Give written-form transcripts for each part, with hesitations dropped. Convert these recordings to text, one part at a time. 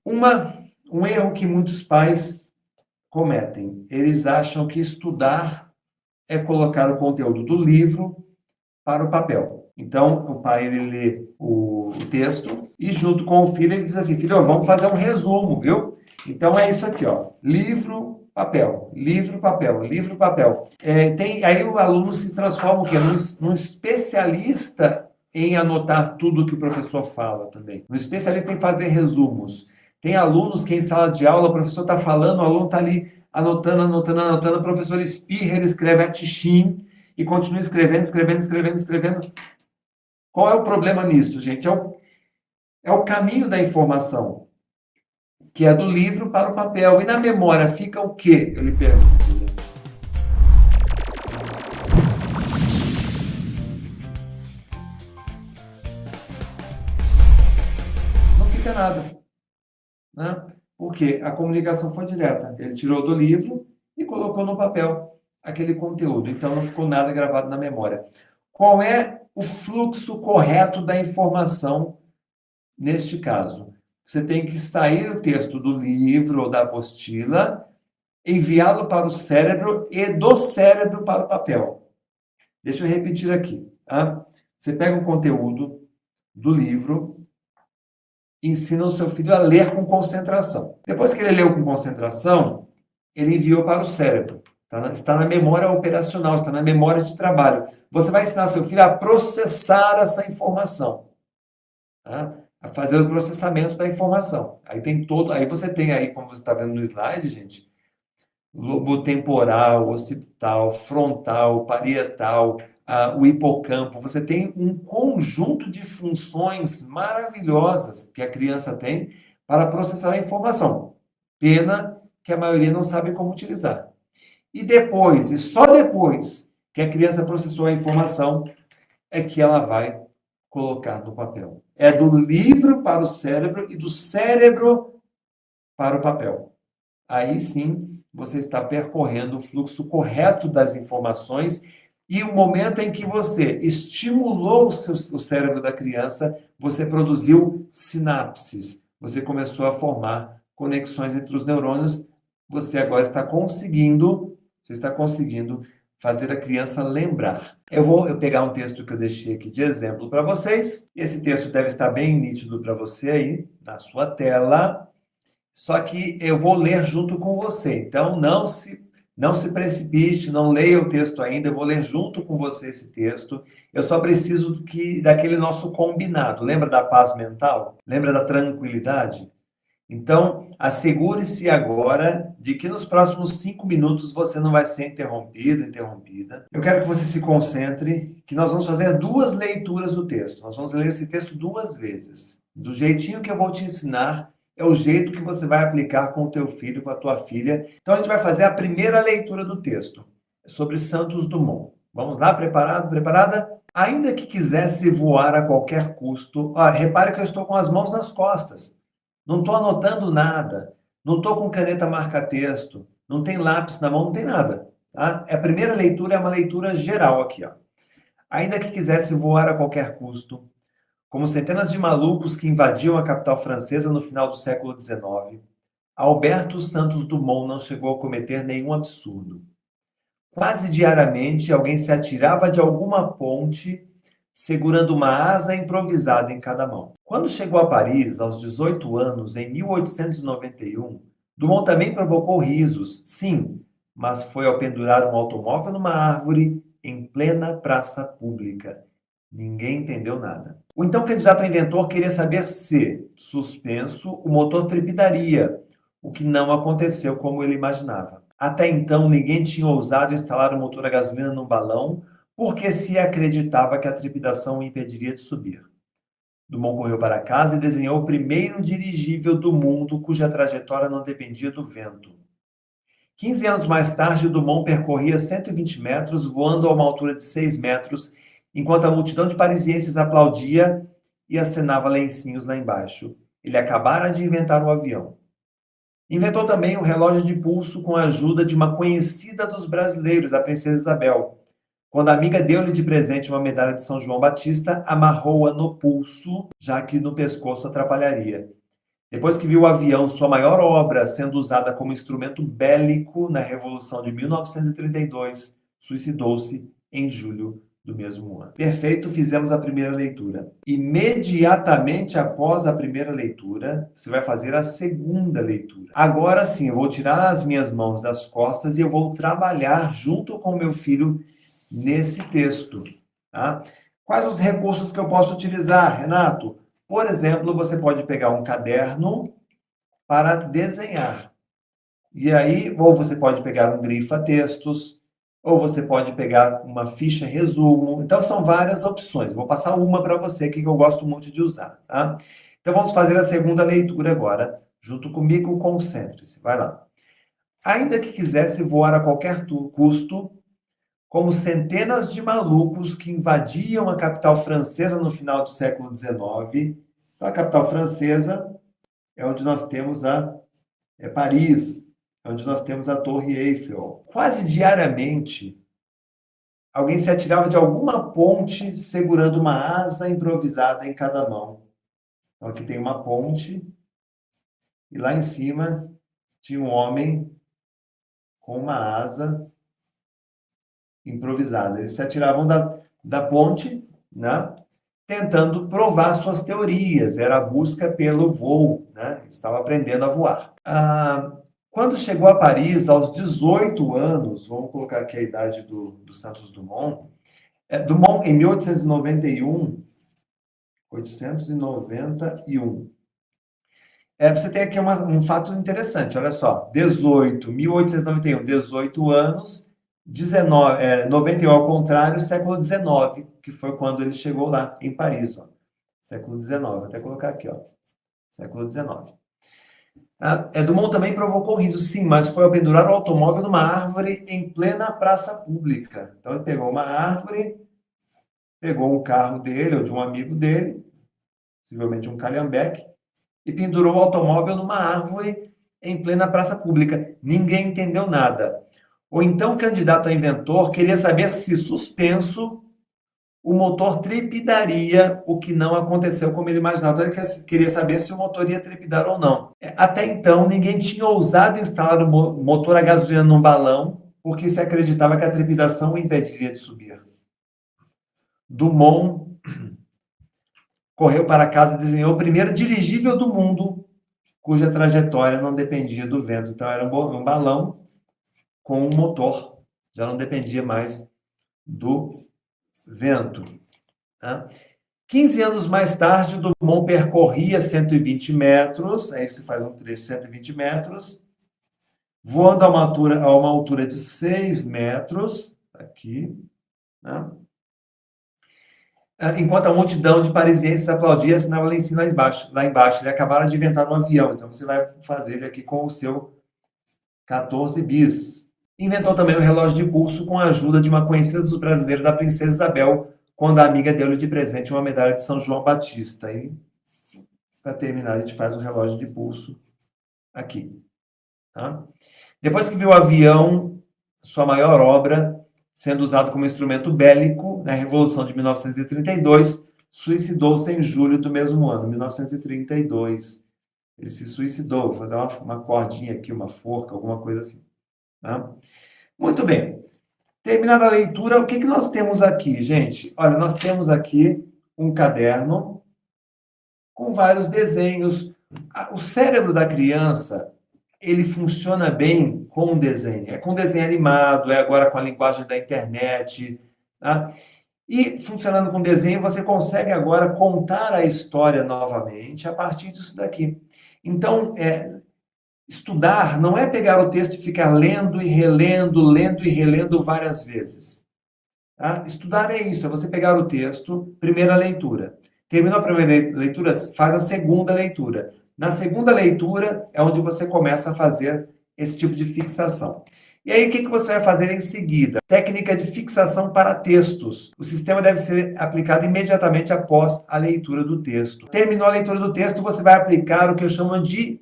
Um erro que muitos pais cometem, eles acham que estudar é colocar o conteúdo do livro para o papel. Então, o pai ele lê o texto e junto com o filho ele diz assim, filho, ó, vamos fazer um resumo, viu? Então é isso aqui, ó, livro, papel, livro, papel, livro, papel. Aí o aluno se transforma o quê? Num especialista em anotar tudo que o professor fala também. Um especialista em fazer resumos. Tem alunos que em sala de aula o professor está falando, o aluno está ali anotando, anotando, anotando, o professor espirra, ele escreve a tichin e continua escrevendo, escrevendo, escrevendo, escrevendo. Qual é o problema nisso, gente? É o caminho da informação, que é do livro para o papel. E na memória fica o quê? Eu lhe pergunto. Não fica nada, né? Porque a comunicação foi direta. Ele tirou do livro e colocou no papel aquele conteúdo. Então não ficou nada gravado na memória. Qual é o fluxo correto da informação neste caso? Você tem que sair o texto do livro ou da apostila, enviá-lo para o cérebro e do cérebro para o papel. Deixa eu repetir aqui. Tá? Você pega o conteúdo do livro, ensina o seu filho a ler com concentração. Depois que ele leu com concentração, ele enviou para o cérebro. Está na memória operacional, está na memória de trabalho. Você vai ensinar seu filho a processar essa informação. Tá? A fazer o processamento da informação. Aí você tem aí, como você está vendo no slide, gente, lobo temporal, occipital, frontal, parietal, o hipocampo. Você tem um conjunto de funções maravilhosas que a criança tem para processar a informação. Pena que a maioria não sabe como utilizar. E depois, e só depois que a criança processou a informação, é que ela vai colocar no papel. É do livro para o cérebro e do cérebro para o papel. Aí sim, você está percorrendo o fluxo correto das informações e o momento em que você estimulou o cérebro da criança, você produziu sinapses, você começou a formar conexões entre os neurônios, você agora está conseguindo fazer a criança lembrar. Eu vou pegar um texto que eu deixei aqui de exemplo para vocês. Esse texto deve estar bem nítido para você aí na sua tela. Só que eu vou ler junto com você. Então não se precipite, não leia o texto ainda, eu vou ler junto com você esse texto. Eu só preciso daquele nosso combinado. Lembra da paz mental? Lembra da tranquilidade? Então, assegure-se agora de que nos próximos 5 minutos você não vai ser interrompido, interrompida. Eu quero que você se concentre, que nós vamos fazer 2 leituras do texto. Nós vamos ler esse texto 2 vezes. Do jeitinho que eu vou te ensinar, é o jeito que você vai aplicar com o teu filho, com a tua filha. Então, a gente vai fazer a primeira leitura do texto, sobre Santos Dumont. Vamos lá, preparado, preparada? Ainda que quisesse voar a qualquer custo, repare que eu estou com as mãos nas costas. Não estou anotando nada. Não estou com caneta marca-texto. Não tem lápis na mão, não tem nada. Tá? A primeira leitura é uma leitura geral aqui. Ó. Ainda que quisesse voar a qualquer custo, como centenas de malucos que invadiam a capital francesa no final do século XIX, Alberto Santos Dumont não chegou a cometer nenhum absurdo. Quase diariamente, alguém se atirava de alguma ponte segurando uma asa improvisada em cada mão. Quando chegou a Paris, aos 18 anos, em 1891, Dumont também provocou risos, sim, mas foi ao pendurar um automóvel numa árvore em plena praça pública. Ninguém entendeu nada. O então candidato a inventor queria saber se, suspenso, o motor trepidaria, o que não aconteceu como ele imaginava. Até então, ninguém tinha ousado instalar o motor a gasolina num balão porque se acreditava que a trepidação o impediria de subir. Dumont correu para casa e desenhou o primeiro dirigível do mundo cuja trajetória não dependia do vento. 15 anos mais tarde, Dumont percorria 120 metros, voando a uma altura de 6 metros, enquanto a multidão de parisienses aplaudia e acenava lencinhos lá embaixo. Ele acabara de inventar o avião. Inventou também o relógio de pulso com a ajuda de uma conhecida dos brasileiros, a princesa Isabel. Quando a amiga deu-lhe de presente uma medalha de São João Batista, amarrou-a no pulso, já que no pescoço atrapalharia. Depois que viu o avião, sua maior obra, sendo usada como instrumento bélico na Revolução de 1932, suicidou-se em julho do mesmo ano. Perfeito, fizemos a primeira leitura. Imediatamente após a primeira leitura, você vai fazer a segunda leitura. Agora sim, eu vou tirar as minhas mãos das costas e eu vou trabalhar junto com o meu filho nesse texto. Tá? Quais os recursos que eu posso utilizar, Renato? Por exemplo, você pode pegar um caderno para desenhar. E aí, ou você pode pegar um grifa-textos, ou você pode pegar uma ficha resumo. Então, são várias opções. Vou passar uma para você aqui que eu gosto muito de usar, tá? Então, vamos fazer a segunda leitura agora. Junto comigo, concentre-se. Vai lá. Ainda que quisesse voar a qualquer custo, como centenas de malucos que invadiam a capital francesa no final do século XIX. Então, a capital francesa é onde nós temos Paris, é onde nós temos a Torre Eiffel. Quase diariamente, alguém se atirava de alguma ponte segurando uma asa improvisada em cada mão. Então, aqui tem uma ponte e lá em cima tinha um homem com uma asa improvisada. Eles se atiravam da ponte, né? Tentando provar suas teorias. Era a busca pelo voo, né? Estava aprendendo a voar. Quando chegou a Paris, aos 18 anos, vamos colocar aqui a idade do Santos Dumont, Dumont, em 1891, você tem aqui um fato interessante, olha só, 1891, 18 anos, 91 ao contrário, século XIX, que foi quando ele chegou lá, em Paris, ó. Século XIX, vou até colocar aqui, ó, século XIX. Dumont também provocou riso, sim, mas foi ao pendurar o automóvel numa árvore em plena praça pública. Então ele pegou uma árvore, pegou um carro dele ou de um amigo dele, possivelmente um calhambeque, e pendurou o automóvel numa árvore em plena praça pública. Ninguém entendeu nada. Ou então o candidato a inventor queria saber se, suspenso, o motor trepidaria, o que não aconteceu como ele imaginava. Então, ele queria saber se o motor ia trepidar ou não. Até então, ninguém tinha ousado instalar o motor a gasolina num balão, porque se acreditava que a trepidação o impediria de subir. Dumont correu para casa e desenhou o primeiro dirigível do mundo, cuja trajetória não dependia do vento. Então, era um balão com um motor, já não dependia mais do vento. Tá? 15 anos mais tarde, Dumont percorria 120 metros, aí você faz um trecho de 120 metros, voando a uma altura de 6 metros, aqui, né? Enquanto a multidão de parisienses aplaudia e assinava lá em cima, lá embaixo. Ele acabaram de inventar um avião, então você vai fazer ele aqui com o seu 14 bis. Inventou também o relógio de pulso com a ajuda de uma conhecida dos brasileiros, a Princesa Isabel, quando a amiga deu-lhe de presente uma medalha de São João Batista. E, para terminar, a gente faz um relógio de pulso aqui. Tá? Depois que viu o avião, sua maior obra, sendo usado como instrumento bélico na Revolução de 1932, suicidou-se em julho do mesmo ano, 1932. Ele se suicidou, vou fazer uma cordinha aqui, uma forca, alguma coisa assim. Tá? Muito bem. Terminada a leitura, o que nós temos aqui, gente? Olha, nós temos aqui um caderno com vários desenhos. O cérebro da criança, ele funciona bem com desenho. É com desenho animado, é agora com a linguagem da internet. Tá? E funcionando com desenho, você consegue agora contar a história novamente a partir disso daqui. Então, estudar não é pegar o texto e ficar lendo e relendo várias vezes. Tá? Estudar é isso, é você pegar o texto, primeira leitura. Terminou a primeira leitura, faz a segunda leitura. Na segunda leitura é onde você começa a fazer esse tipo de fixação. E aí, o que você vai fazer em seguida? Técnica de fixação para textos. O sistema deve ser aplicado imediatamente após a leitura do texto. Terminou a leitura do texto, você vai aplicar o que eu chamo de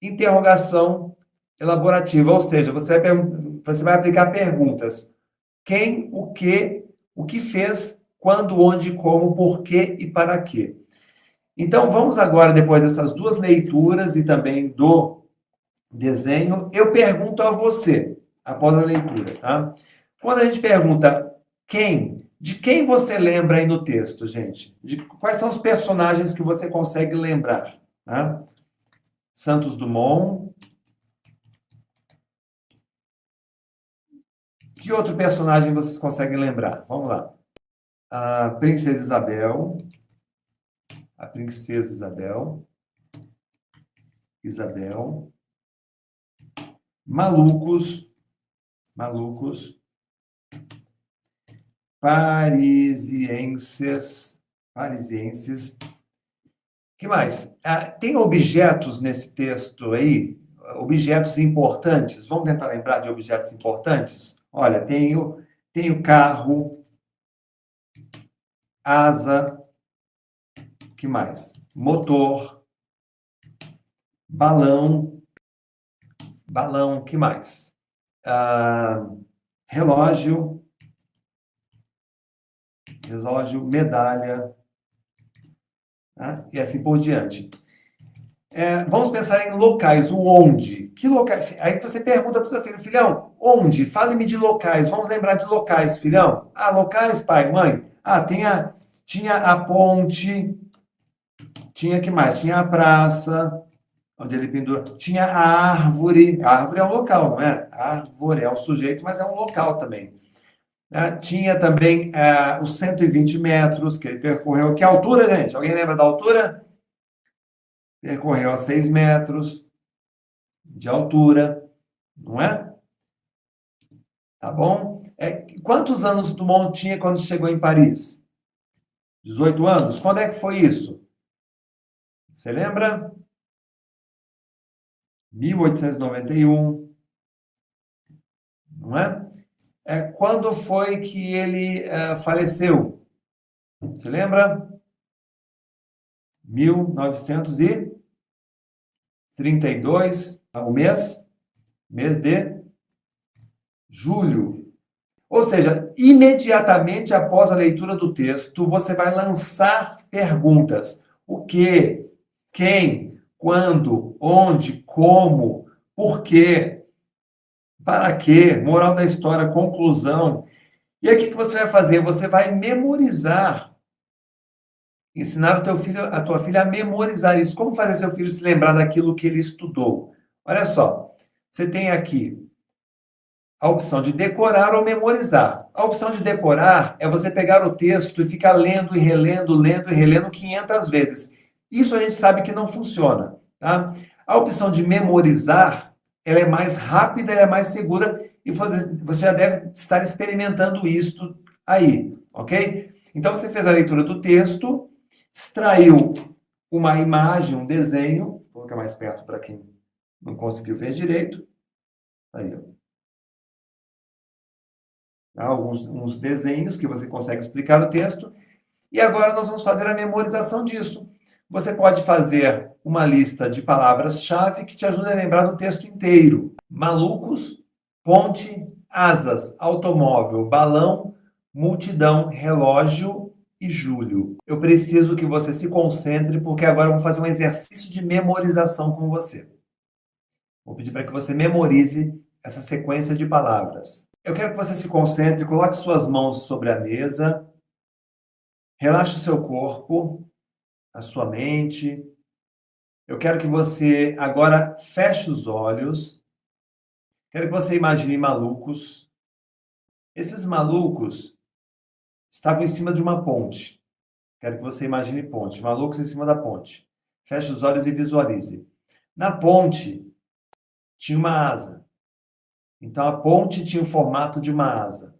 interrogação elaborativa, ou seja, você vai aplicar perguntas. Quem, o que fez, quando, onde, como, por quê e para quê. Então, vamos agora, depois dessas duas leituras e também do desenho, eu pergunto a você, após a leitura, tá? Quando a gente pergunta de quem você lembra aí no texto, gente? De quais são os personagens que você consegue lembrar, tá? Santos Dumont. Que outro personagem vocês conseguem lembrar? Vamos lá. A Princesa Isabel. A Princesa Isabel. Isabel. Malucos. Malucos. Parisienses. Parisienses. Que mais? Tem objetos nesse texto aí? Objetos importantes? Vamos tentar lembrar de objetos importantes? Olha, tenho carro, asa, que mais? Motor, balão, que mais? Relógio, medalha, tá? E assim por diante. Vamos pensar em locais, o onde. Que locais? Aí você pergunta para o seu filho, filhão, onde? Fale-me de locais. Vamos lembrar de locais, filhão. Locais, pai, mãe. Tinha a ponte, tinha que mais? Tinha a praça, onde ele pendura. Tinha a árvore. A árvore é um local, não é? A árvore é um sujeito, mas é um local também. Tinha também os 120 metros que ele percorreu. Que altura, gente? Alguém lembra da altura? Percorreu a 6 metros de altura, não é? Tá bom? Quantos anos Dumont tinha quando chegou em Paris? 18 anos? Quando é que foi isso? Você lembra? 1891, não é? Quando foi que ele faleceu? Você lembra? 1932, o mês de julho. Ou seja, imediatamente após a leitura do texto, você vai lançar perguntas. O que? Quem? Quando? Onde? Como? Por quê? Para quê? Moral da história, conclusão. E aí o que você vai fazer? Você vai memorizar. Ensinar o teu filho, a tua filha a memorizar isso. Como fazer seu filho se lembrar daquilo que ele estudou? Olha só, você tem aqui a opção de decorar ou memorizar. A opção de decorar é você pegar o texto e ficar lendo e relendo 500 vezes. Isso a gente sabe que não funciona, tá? A opção de memorizar, ela é mais rápida, ela é mais segura e você já deve estar experimentando isto aí, ok? Então você fez a leitura do texto, extraiu uma imagem, um desenho, vou colocar mais perto para quem não conseguiu ver direito. Aí, ó. Alguns uns desenhos que você consegue explicar o texto. E agora nós vamos fazer a memorização disso. Você pode fazer uma lista de palavras-chave que te ajuda a lembrar do texto inteiro. Malucos, ponte, asas, automóvel, balão, multidão, relógio e julho. Eu preciso que você se concentre porque agora eu vou fazer um exercício de memorização com você. Vou pedir para que você memorize essa sequência de palavras. Eu quero que você se concentre, coloque suas mãos sobre a mesa, relaxe o seu corpo, a sua mente. Eu quero que você agora feche os olhos. Quero que você imagine malucos. Esses malucos estavam em cima de uma ponte. Quero que você imagine ponte. Malucos em cima da ponte. Feche os olhos e visualize. Na ponte tinha uma asa. Então a ponte tinha o formato de uma asa.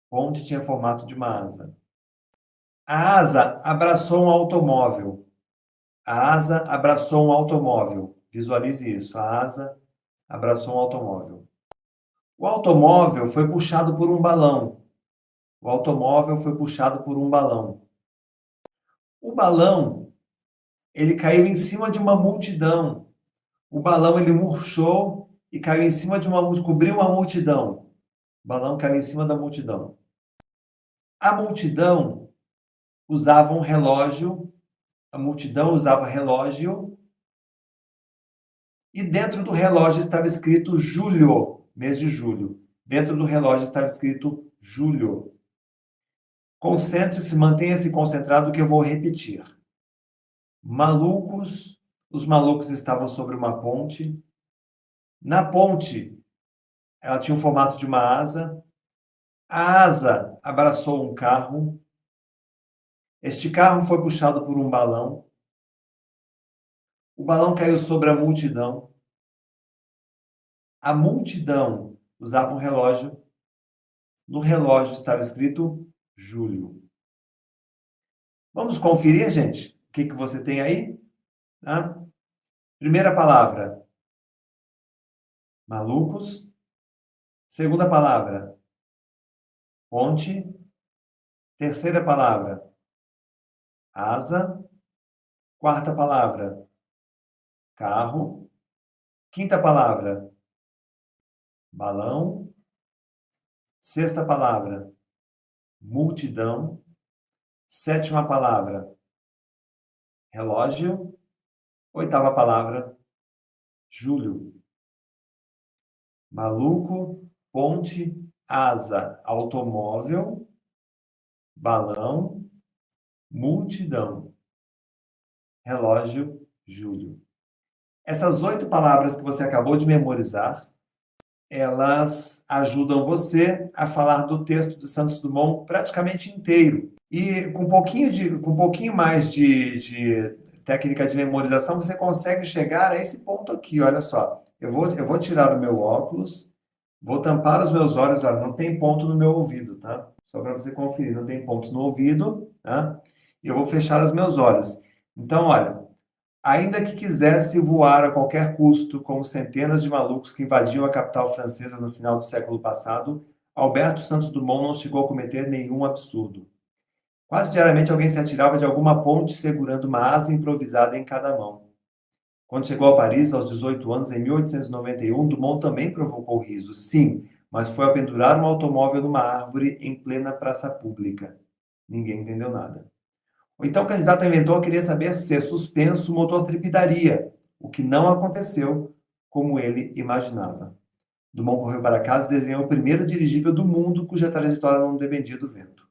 Ponte tinha formato de uma asa. A asa abraçou um automóvel. A asa abraçou um automóvel. Visualize isso. A asa abraçou um automóvel. O automóvel foi puxado por um balão. O automóvel foi puxado por um balão. O balão, ele caiu em cima de uma multidão. O balão, ele murchou e caiu em cima de uma multidão, cobriu uma multidão. O balão caiu em cima da multidão. A multidão usava um relógio A multidão usava relógio e dentro do relógio estava escrito julho, mês de julho. Dentro do relógio estava escrito julho. Concentre-se, mantenha-se concentrado que eu vou repetir. Malucos, os malucos estavam sobre uma ponte. Na ponte, ela tinha o formato de uma asa. A asa abraçou um carro. Este carro foi puxado por um balão. O balão caiu sobre a multidão. A multidão usava um relógio. No relógio estava escrito julho. Vamos conferir, gente? O que você tem aí? Tá? Primeira palavra, malucos. Segunda palavra, ponte. Terceira palavra, asa. Quarta palavra, carro. Quinta palavra, balão. Sexta palavra, multidão. Sétima palavra, relógio. Oitava palavra, julho. Maluco, ponte, asa, automóvel, balão, multidão, relógio, julho. Essas 8 palavras que você acabou de memorizar, elas ajudam você a falar do texto de Santos Dumont praticamente inteiro. E com um pouquinho mais de técnica de memorização, você consegue chegar a esse ponto aqui, olha só. Eu vou tirar o meu óculos, vou tampar os meus olhos, olha, não tem ponto no meu ouvido, tá? Só para você conferir, não tem ponto no ouvido, tá? E eu vou fechar os meus olhos. Então, olha, ainda que quisesse voar a qualquer custo, como centenas de malucos que invadiam a capital francesa no final do século passado, Alberto Santos Dumont não chegou a cometer nenhum absurdo. Quase diariamente alguém se atirava de alguma ponte segurando uma asa improvisada em cada mão. Quando chegou a Paris, aos 18 anos, em 1891, Dumont também provocou risos, sim, mas foi ao pendurar um automóvel numa árvore em plena praça pública. Ninguém entendeu nada. Ou então o candidato inventor queria saber se, suspenso, o motor trepidaria, o que não aconteceu como ele imaginava. Dumont correu para casa e desenhou o primeiro dirigível do mundo cuja trajetória não dependia do vento.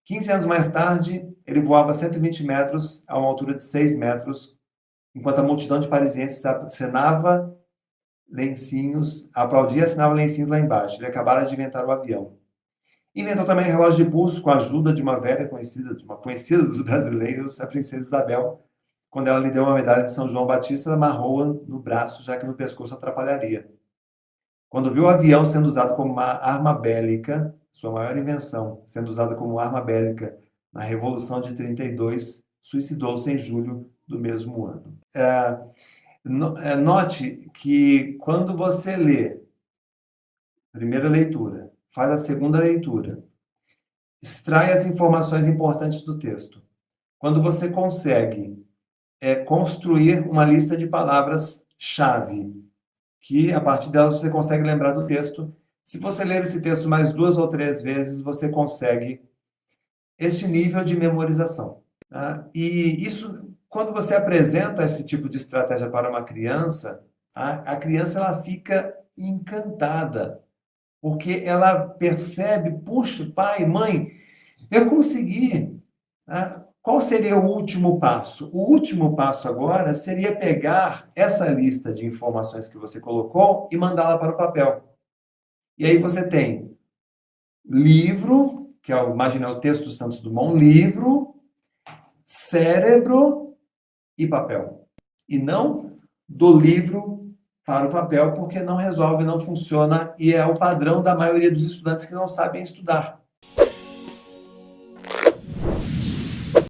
15 anos mais tarde, ele voava 120 metros a uma altura de 6 metros, enquanto a multidão de parisienses acenava lencinhos, aplaudia e assinava lencinhos lá embaixo. Ele acabara de inventar o avião. Inventou também o relógio de pulso com a ajuda de uma velha conhecida, de uma conhecida dos brasileiros, a princesa Isabel. Quando ela lhe deu uma medalha de São João Batista, amarrou-a no braço, já que no pescoço atrapalharia. Quando viu o avião sendo usado como uma arma bélica, sua maior invenção, sendo usada como arma bélica na Revolução de 32, suicidou-se em julho do mesmo ano. Note que quando você lê primeira leitura, faz a segunda leitura, extrai as informações importantes do texto. Quando você consegue construir uma lista de palavras-chave, que a partir delas você consegue lembrar do texto. Se você ler esse texto mais 2 ou 3 vezes, você consegue este nível de memorização. Tá? E isso, quando você apresenta esse tipo de estratégia para uma criança, a criança ela fica encantada, porque ela percebe, puxa, pai, mãe, eu consegui. Tá? Qual seria o último passo? O último passo agora seria pegar essa lista de informações que você colocou e mandá-la para o papel. E aí você tem livro, que é imagina o texto do Santos Dumont, livro, cérebro e papel. E não do livro para o papel, porque não resolve, não funciona e é o padrão da maioria dos estudantes que não sabem estudar.